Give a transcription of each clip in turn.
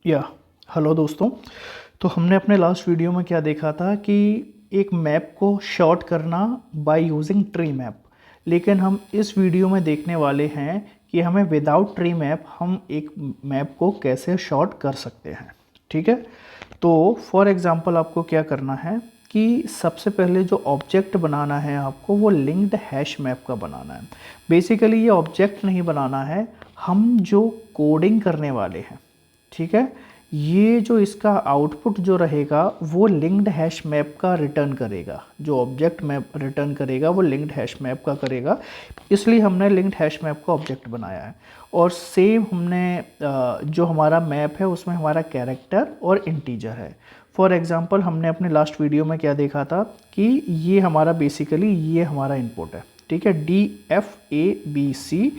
या हेलो दोस्तों। तो हमने अपने लास्ट वीडियो में क्या देखा था कि एक मैप को शॉर्ट करना बाय यूजिंग ट्री मैप। लेकिन हम इस वीडियो में देखने वाले हैं कि हमें विदाउट ट्री मैप हम एक मैप को कैसे शॉर्ट कर सकते हैं। ठीक है, तो फॉर एग्जांपल आपको क्या करना है कि सबसे पहले जो ऑब्जेक्ट बनाना है आपको वो लिंक्ड हैश मैप का बनाना है। बेसिकली ये ऑब्जेक्ट नहीं बनाना है, हम जो कोडिंग करने वाले हैं, ठीक है, ये जो इसका आउटपुट जो रहेगा वो लिंक्ड हैश मैप का रिटर्न करेगा। जो ऑब्जेक्ट मैप रिटर्न करेगा वो लिंक्ड हैश मैप का करेगा, इसलिए हमने लिंक्ड हैश मैप का ऑब्जेक्ट बनाया है। और सेम हमने जो हमारा मैप है उसमें हमारा कैरेक्टर और इंटीजर है। फॉर एग्जांपल हमने अपने लास्ट वीडियो में क्या देखा था कि ये हमारा बेसिकली ये हमारा इनपुट है, ठीक है, DFABC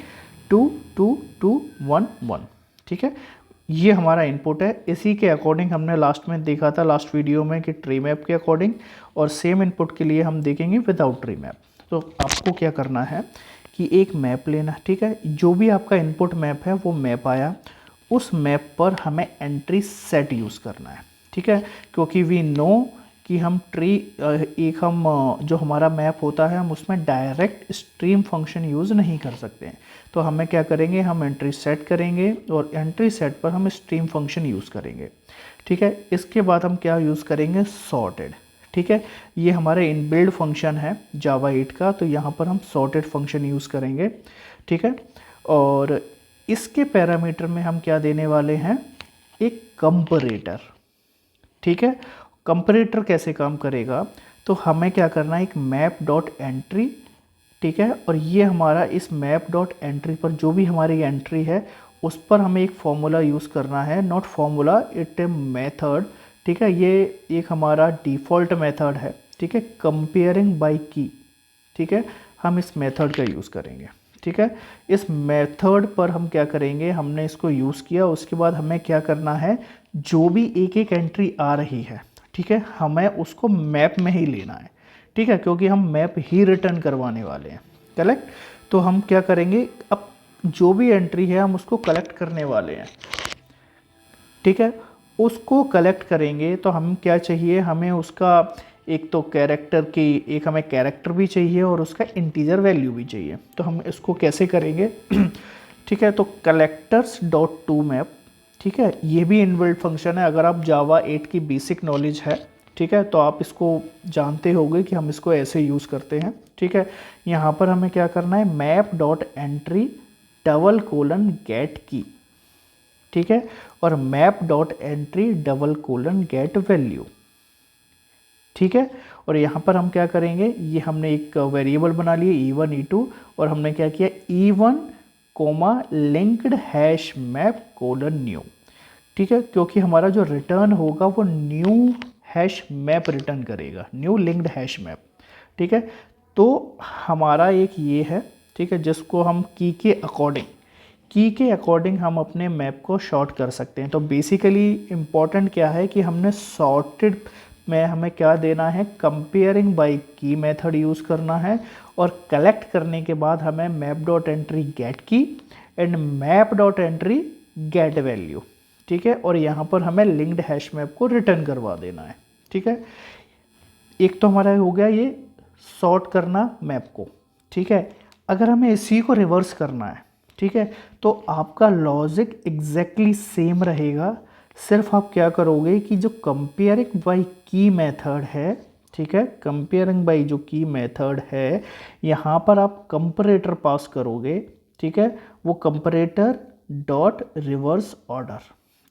22211, ठीक है, ये हमारा इनपुट है। इसी के अकॉर्डिंग हमने लास्ट में देखा था लास्ट वीडियो में कि ट्री मैप के अकॉर्डिंग, और सेम इनपुट के लिए हम देखेंगे विदाउट ट्री मैप। तो आपको क्या करना है कि एक मैप लेना, ठीक है, जो भी आपका इनपुट मैप है वो मैप आया, उस मैप पर हमें एंट्री सेट यूज़ करना है, ठीक है, क्योंकि वी नो कि हम ट्री जो हमारा मैप होता है हम उसमें डायरेक्ट स्ट्रीम फंक्शन यूज़ नहीं कर सकते हैं। तो हमें क्या करेंगे, हम एंट्री सेट करेंगे और एंट्री सेट पर हम स्ट्रीम फंक्शन यूज़ करेंगे, ठीक है। इसके बाद हम क्या यूज़ करेंगे, सॉर्टेड, ठीक है, ये हमारे इनबिल्ड फंक्शन है जावा 8 का, तो यहाँ पर हम सॉर्टेड फंक्शन यूज़ करेंगे, ठीक है। और इसके पैरामीटर में हम क्या देने वाले हैं, एक कंपैरेटर, ठीक है। कंपैरेटर कैसे काम करेगा, तो हमें क्या करना है, एक मैप डॉट एंट्री, ठीक है, और ये हमारा इस मैप डॉट एंट्री पर जो भी हमारी एंट्री है उस पर हमें एक फॉर्मूला यूज़ करना है, not formula it a method, ठीक है, ये एक हमारा डिफ़ॉल्ट मेथड है, ठीक है, कंपेयरिंग बाय की, ठीक है, हम इस मेथड का यूज़ करेंगे, ठीक है। इस मेथड पर हम क्या करेंगे, हमने इसको यूज़ किया, उसके बाद हमें क्या करना है, जो भी एक एक एंट्री आ रही है, ठीक है, हमें उसको मैप में ही लेना है, ठीक है, क्योंकि हम मैप ही रिटर्न करवाने वाले हैं, कलेक्ट। तो हम क्या करेंगे, अब जो भी एंट्री है हम उसको कलेक्ट करने वाले हैं, ठीक है। उसको कलेक्ट करेंगे तो हम क्या चाहिए, हमें उसका एक तो कैरेक्टर की, एक हमें कैरेक्टर भी चाहिए और उसका इंटीजर वैल्यू भी चाहिए। तो हम इसको कैसे करेंगे ठीक है, तो कलेक्टर्स डॉट टू मैप, ठीक है, ये भी इनबिल्ट फंक्शन है। अगर आप जावा 8 की बेसिक नॉलेज है, ठीक है, तो आप इसको जानते होंगे कि हम इसको ऐसे यूज़ करते हैं, ठीक है। यहाँ पर हमें क्या करना है, map dot entry double colon get key, ठीक है, और map dot entry double colon get value, ठीक है। और यहाँ पर हम क्या करेंगे, ये हमने एक वेरिएबल बना लिए E1 E2, और हमने क्या किया, E1 comma linked hash map colon new, ठीक है, क्योंकि हमारा जो रिटर्न होगा वो न्यू हैश मैप रिटर्न करेगा, न्यू लिंक्ड हैश मैप, ठीक है। तो हमारा एक ये है, ठीक है, जिसको हम की के अकॉर्डिंग हम अपने मैप को शॉर्ट कर सकते हैं। तो बेसिकली इम्पॉर्टेंट क्या है कि हमने सॉर्टेड में हमें क्या देना है, कंपेयरिंग बाय की मेथड यूज़ करना है, और कलेक्ट करने के बाद हमें मैप डॉट एंट्री गेट की and map dot entry gate value, ठीक है, और यहाँ पर हमें लिंक्ड हैश मैप को रिटर्न करवा देना है, ठीक है। एक तो हमारा हो गया ये सॉर्ट करना मैप को, ठीक है। अगर हमें इसी को रिवर्स करना है, ठीक है, तो आपका लॉजिक एग्जैक्टली सेम रहेगा। सिर्फ आप क्या करोगे कि जो कंपेयरिंग बाय की मेथड है, ठीक है, कंपेयरिंग बाय जो की मेथड है, यहाँ पर आप कंपैरेटर पास करोगे, ठीक है, वो कंपैरेटर डॉट रिवर्स ऑर्डर,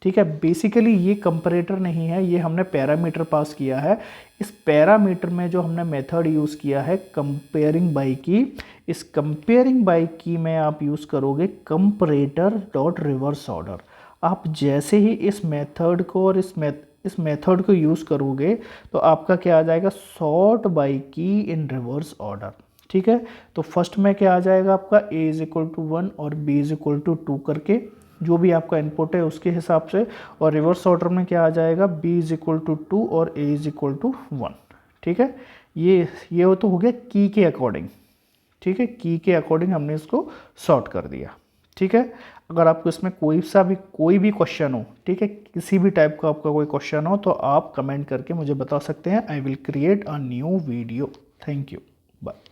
ठीक है। बेसिकली ये कंपैरेटर नहीं है, ये हमने पैरामीटर पास किया है। इस पैरामीटर में जो हमने मेथड यूज़ किया है कंपेयरिंग बाय की, इस कंपेयरिंग बाय की में आप यूज़ करोगे कंपैरेटर डॉट रिवर्स ऑर्डर। आप जैसे ही इस मेथड को और इस मेथड को यूज़ करोगे तो आपका क्या आ जाएगा, सॉर्ट बाय की इन रिवर्स ऑर्डर, ठीक है। तो फर्स्ट में क्या आ जाएगा आपका a इज इक्वल टू 1 और b इज इक्वल टू 2 करके, जो भी आपका इनपुट है उसके हिसाब से, और रिवर्स ऑर्डर में क्या आ जाएगा, b इज इक्वल टू 2 और a इज इक्वल टू 1, ठीक है। ये तो हो गया की के अकॉर्डिंग, ठीक है, की के अकॉर्डिंग हमने इसको सॉर्ट कर दिया, ठीक है। अगर आपको इसमें कोई भी क्वेश्चन हो, ठीक है, किसी भी टाइप का आपका कोई क्वेश्चन हो तो आप कमेंट करके मुझे बता सकते हैं। I will create a new video. Thank you, bye.